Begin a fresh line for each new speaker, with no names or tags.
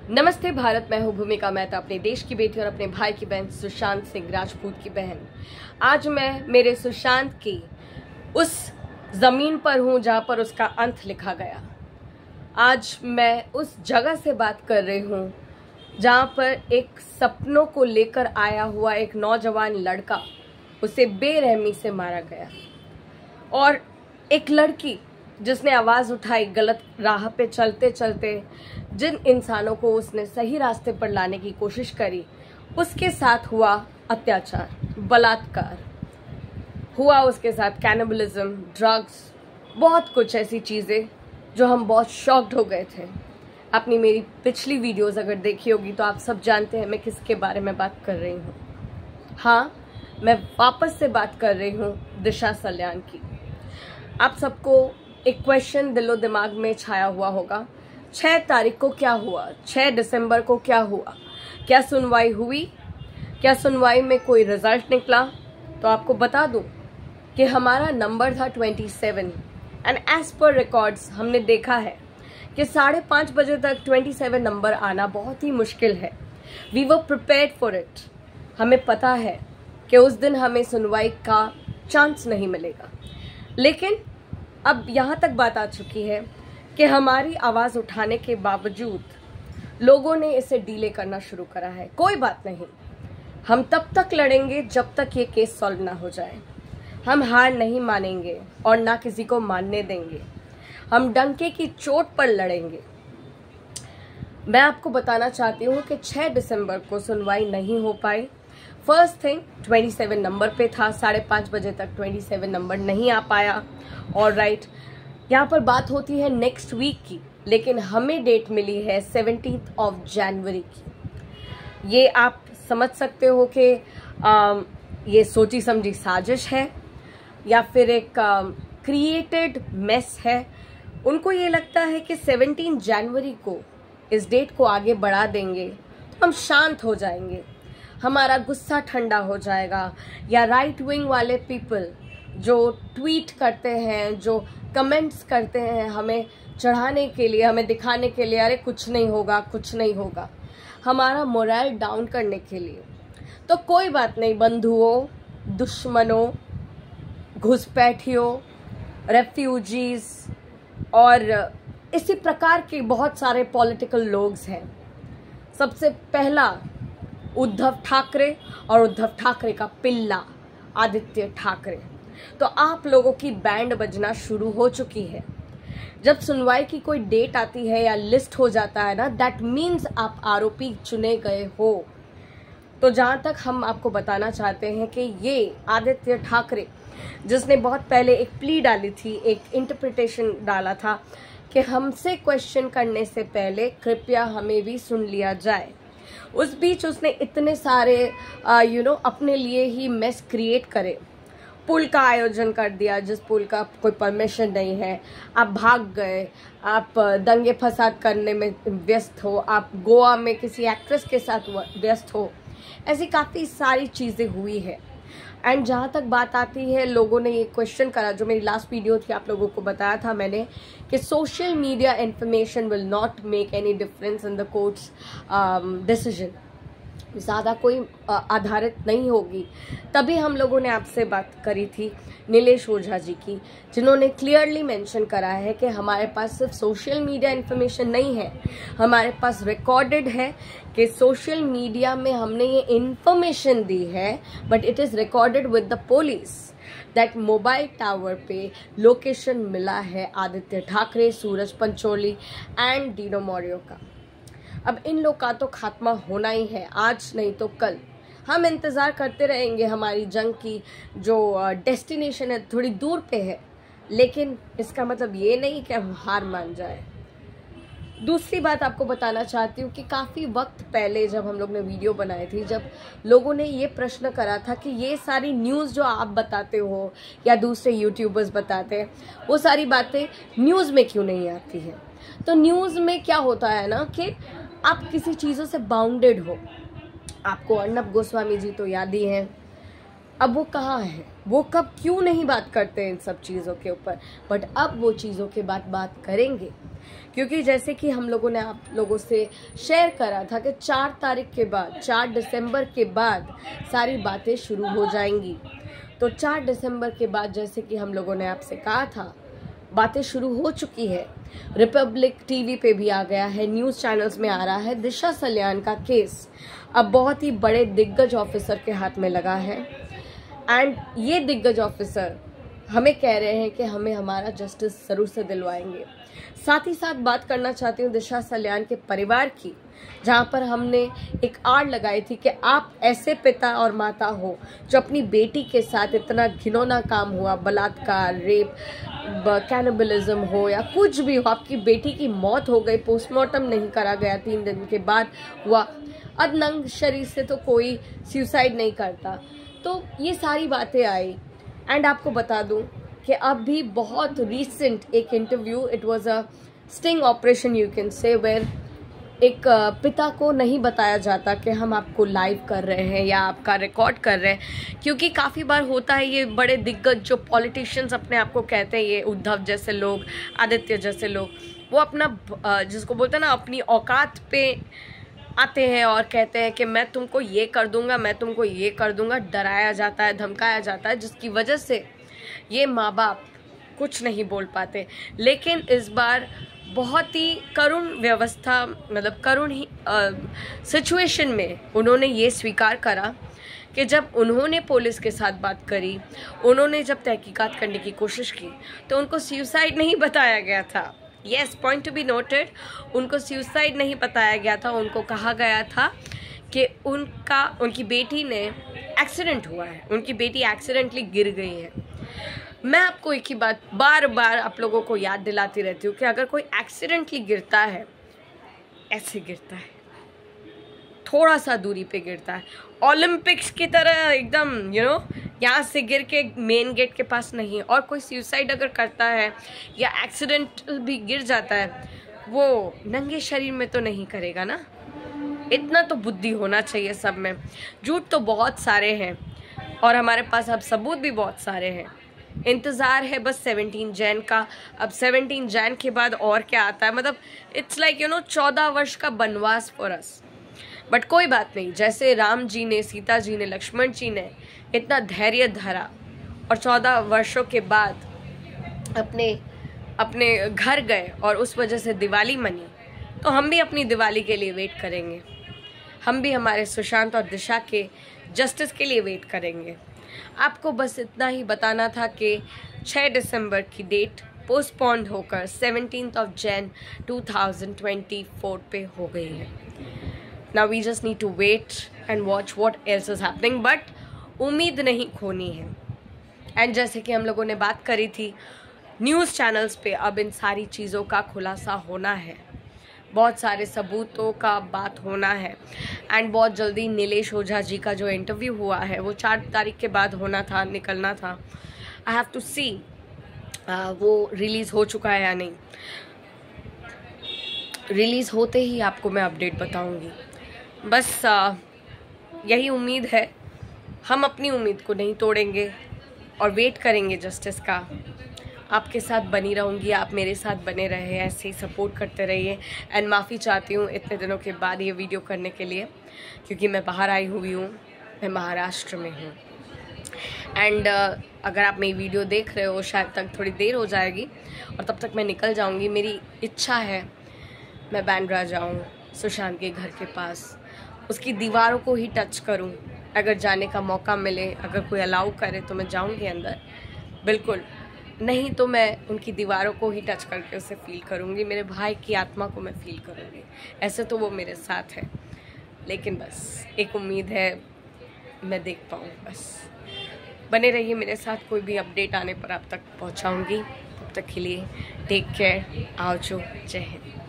नमस्ते भारत, मैं हूँ भूमिका मेहता, अपने देश की बेटी और अपने भाई की बहन सुशांत सिंह राजपूत की बहन। आज मैं मेरे सुशांत की उस ज़मीन पर हूँ जहाँ पर उसका अंत लिखा गया। आज मैं उस जगह से बात कर रही हूँ जहाँ पर एक सपनों को लेकर आया हुआ एक नौजवान लड़का, उसे बेरहमी से मारा गया, और एक लड़की जिसने आवाज़ उठाई गलत राह पे चलते चलते जिन इंसानों को उसने सही रास्ते पर लाने की कोशिश करी, उसके साथ हुआ अत्याचार, बलात्कार हुआ, उसके साथ कैनिबलिज्म, ड्रग्स, बहुत कुछ ऐसी चीज़ें जो हम बहुत शॉक्ड हो गए थे। आपने मेरी पिछली वीडियोस अगर देखी होगी तो आप सब जानते हैं मैं किसके बारे में बात कर रही हूँ। हाँ, मैं वापस से बात कर रही हूँ दिशा सल्यान की। आप सबको एक क्वेश्चन दिलो दिमाग में छाया हुआ होगा, 6 तारीख को क्या हुआ, 6 दिसंबर को क्या हुआ, क्या सुनवाई हुई, क्या सुनवाई में कोई रिजल्ट निकला? तो आपको बता दूं कि हमारा नंबर था 27 एंड एज पर रिकॉर्ड्स हमने देखा है कि 5:30 बजे तक 27 नंबर आना बहुत ही मुश्किल है। We were prepared for it. हमें पता है कि उस दिन हमें सुनवाई का चांस नहीं मिलेगा, लेकिन अब यहाँ तक बात आ चुकी है कि हमारी आवाज़ उठाने के बावजूद लोगों ने इसे डीले करना शुरू करा है। कोई बात नहीं, हम तब तक लड़ेंगे जब तक ये केस सॉल्व ना हो जाए। हम हार नहीं मानेंगे और ना किसी को मानने देंगे। हम डंके की चोट पर लड़ेंगे। मैं आपको बताना चाहती हूँ कि 6 दिसंबर को सुनवाई नहीं हो पाई। फर्स्ट थिंग, 27 नंबर पे था, 5:30 बजे तक 27 नंबर नहीं आ पाया। और राइट, यहाँ पर बात होती है नेक्स्ट वीक की, लेकिन हमें डेट मिली है 17 जनवरी की। ये आप समझ सकते हो कि ये सोची समझी साजिश है या फिर एक क्रिएटेड मेस है। उनको ये लगता है कि 17 जनवरी को इस डेट को आगे बढ़ा देंगे तो हम शांत हो जाएंगे, हमारा गुस्सा ठंडा हो जाएगा, या राइट विंग वाले पीपल जो ट्वीट करते हैं, जो कमेंट्स करते हैं हमें चढ़ाने के लिए, हमें दिखाने के लिए अरे कुछ नहीं होगा, कुछ नहीं होगा, हमारा मोरल डाउन करने के लिए। तो कोई बात नहीं बंधुओं, दुश्मनों, घुसपैठियों, रेफ्यूजीज और इसी प्रकार के बहुत सारे पॉलिटिकल लोग्स हैं। सबसे पहला उद्धव ठाकरे और उद्धव ठाकरे का पिल्ला आदित्य ठाकरे। तो आप लोगों की बैंड बजना शुरू हो चुकी है। जब सुनवाई की कोई डेट आती है या लिस्ट हो जाता है ना, दैट मीन्स आप आरोपी चुने गए हो। तो जहाँ तक हम आपको बताना चाहते हैं कि ये आदित्य ठाकरे, जिसने बहुत पहले एक प्ली डाली थी, एक इंटरप्रिटेशन डाला था कि हमसे क्वेश्चन करने से पहले कृपया हमें भी सुन लिया जाए, उस बीच उसने इतने सारे अपने लिए ही मेस क्रिएट करे। पुल का आयोजन कर दिया जिस पुल का कोई परमिशन नहीं है, आप भाग गए, आप दंगे फसाद करने में व्यस्त हो, आप गोवा में किसी एक्ट्रेस के साथ व्यस्त हो। ऐसी काफ़ी सारी चीज़ें हुई है। एंड जहाँ तक बात आती है, लोगों ने ये क्वेश्चन करा, जो मेरी लास्ट वीडियो थी आप लोगों को बताया था मैंने कि social media information will not make any difference in the courts decision, ज़्यादा कोई आधारित नहीं होगी। तभी हम लोगों ने आपसे बात करी थी नीलेश ओझा जी की, जिन्होंने क्लियरली मेंशन करा है कि हमारे पास सिर्फ सोशल मीडिया इन्फॉर्मेशन नहीं है, हमारे पास रिकॉर्डेड है कि सोशल मीडिया में हमने ये इन्फॉर्मेशन दी है, but it is recorded with the police that mobile tower पे लोकेशन मिला है आदित्य ठाकरे, सूरज पंचोली एंड डीनो मौर्य का। अब इन लोग का तो खात्मा होना ही है, आज नहीं तो कल। हम इंतज़ार करते रहेंगे, हमारी जंग की जो डेस्टिनेशन है थोड़ी दूर पे है, लेकिन इसका मतलब ये नहीं कि हम हार मान जाए। दूसरी बात आपको बताना चाहती हूँ कि काफ़ी वक्त पहले जब हम लोग ने वीडियो बनाई थी, जब लोगों ने ये प्रश्न करा था कि ये सारी न्यूज़ जो आप बताते हो या दूसरे यूट्यूबर्स बताते हैं, वो सारी बातें न्यूज़ में क्यों नहीं आती है? तो न्यूज़ में क्या होता है ना कि आप किसी चीज़ों से बाउंडेड हो। आपको अर्नब गोस्वामी जी तो याद ही हैं, अब वो कहाँ है, वो कब क्यों नहीं बात करते इन सब चीज़ों के ऊपर, बट अब वो चीज़ों के बाद बात करेंगे। क्योंकि जैसे कि हम लोगों ने आप लोगों से शेयर करा था कि 4 तारीख के बाद, 4 दिसंबर के बाद सारी बातें शुरू हो जाएंगी। तो 4 दिसंबर के बाद जैसे कि हम लोगों ने आपसे कहा था, बातें शुरू हो चुकी है। रिपब्लिक टीवी पे भी आ गया है, न्यूज़ चैनल्स में आ रहा है। दिशा सल्यान का केस अब बहुत ही बड़े दिग्गज ऑफिसर के हाथ में लगा है एंड ये दिग्गज ऑफिसर हमें कह रहे हैं कि हमें हमारा जस्टिस ज़रूर से दिलवाएंगे। साथ ही साथ बात करना चाहती हूँ दिशा सल्यान के परिवार की, जहाँ पर हमने एक आड़ लगाई थी कि आप ऐसे पिता और माता हो जो अपनी बेटी के साथ इतना घिनौना काम हुआ, बलात्कार, रेप, कैनिबलिज्म हो या कुछ भी हो, आपकी बेटी की मौत हो गई, पोस्टमार्टम नहीं करा गया, 3 दिन के बाद हुआ। अब नंग शरीर से तो कोई सुसाइड नहीं करता। तो ये सारी बातें आई एंड आपको बता दूं कि अब भी बहुत रीसेंट एक interview, it was a sting operation you can say, where एक पिता को नहीं बताया जाता कि हम आपको लाइव कर रहे हैं या आपका रिकॉर्ड कर रहे हैं। क्योंकि काफ़ी बार होता है, ये बड़े दिग्गज जो पॉलिटिशियंस अपने आप को कहते हैं, ये उद्धव जैसे लोग, आदित्य जैसे लोग, वो अपना जिसको बोलते हैं ना, अपनी औकात पे आते हैं और कहते हैं कि मैं तुमको ये कर दूंगा, मैं तुमको ये कर दूंगा। डराया जाता है, धमकाया जाता है, जिसकी वजह से ये माँ बाप कुछ नहीं बोल पाते। लेकिन इस बार बहुत ही करुण व्यवस्था, मतलब करुण ही सिचुएशन में उन्होंने ये स्वीकार करा कि जब उन्होंने पुलिस के साथ बात करी, उन्होंने जब तहकीकात करने की कोशिश की, तो उनको सुसाइड नहीं बताया गया था। Yes, point to be noted, उनको सुसाइड नहीं बताया गया था। उनको कहा गया था कि उनकी बेटी ने एक्सीडेंट हुआ है, उनकी बेटी एक्सीडेंटली गिर गई है। मैं आपको एक ही बात बार बार आप लोगों को याद दिलाती रहती हूँ कि अगर कोई एक्सीडेंटली गिरता है, ऐसे गिरता है, थोड़ा सा दूरी पे गिरता है, ओलंपिक्स की तरह एकदम यहाँ से गिर के मेन गेट के पास नहीं। और कोई सुसाइड अगर करता है या एक्सीडेंट भी गिर जाता है, वो नंगे शरीर में तो नहीं करेगा ना। इतना तो बुद्धि होना चाहिए सब में। झूठ तो बहुत सारे हैं और हमारे पास अब सबूत भी बहुत सारे हैं। इंतज़ार है बस 17 जैन का। अब 17 जैन के बाद और क्या आता है, मतलब इट्स लाइक 14 वर्ष का बनवास फॉर अस। बट कोई बात नहीं, जैसे राम जी ने, सीता जी ने, लक्ष्मण जी ने इतना धैर्य धरा और 14 वर्षों के बाद अपने घर गए और उस वजह से दिवाली मनी, तो हम भी अपनी दिवाली के लिए वेट करेंगे। हम भी हमारे सुशांत और दिशा के जस्टिस के लिए वेट करेंगे। आपको बस इतना ही बताना था कि 6 दिसंबर की डेट पोस्टपोन्ड होकर 17 जैन 2024 पे हो गई है। Now we just need to wait and watch what else is happening, but उम्मीद नहीं खोनी है। एंड जैसे कि हम लोगों ने बात करी थी, न्यूज़ चैनल्स पे अब इन सारी चीज़ों का खुलासा होना है, बहुत सारे सबूतों का बात होना है। एंड बहुत जल्दी नीलेश ओझा जी का जो इंटरव्यू हुआ है वो 4 तारीख के बाद होना था, निकलना था। आई हैव टू सी वो रिलीज़ हो चुका है या नहीं। रिलीज़ होते ही आपको मैं अपडेट बताऊंगी। बस यही उम्मीद है, हम अपनी उम्मीद को नहीं तोड़ेंगे और वेट करेंगे जस्टिस का। आपके साथ बनी रहूँगी, आप मेरे साथ बने रहे, ऐसे ही सपोर्ट करते रहिए। एंड माफ़ी चाहती हूँ इतने दिनों के बाद ये वीडियो करने के लिए, क्योंकि मैं बाहर आई हुई हूँ, मैं महाराष्ट्र में हूँ। एंड अगर आप मेरी वीडियो देख रहे हो, शायद तक थोड़ी देर हो जाएगी और तब तक मैं निकल जाऊँगी। मेरी इच्छा है मैं बांद्रा जाऊँ, सुशांत के घर के पास, उसकी दीवारों को ही टच करूँ। अगर जाने का मौका मिले, अगर कोई अलाउ करे तो मैं जाऊँगी अंदर, बिल्कुल। नहीं तो मैं उनकी दीवारों को ही टच करके उसे फील करूँगी, मेरे भाई की आत्मा को मैं फील करूँगी। ऐसे तो वो मेरे साथ है, लेकिन बस एक उम्मीद है मैं देख पाऊँ। बस बने रहिए मेरे साथ, कोई भी अपडेट आने पर आप तक पहुँचाऊँगी। तब तक के लिए टेक केयर, आओ जो, जय हिंद।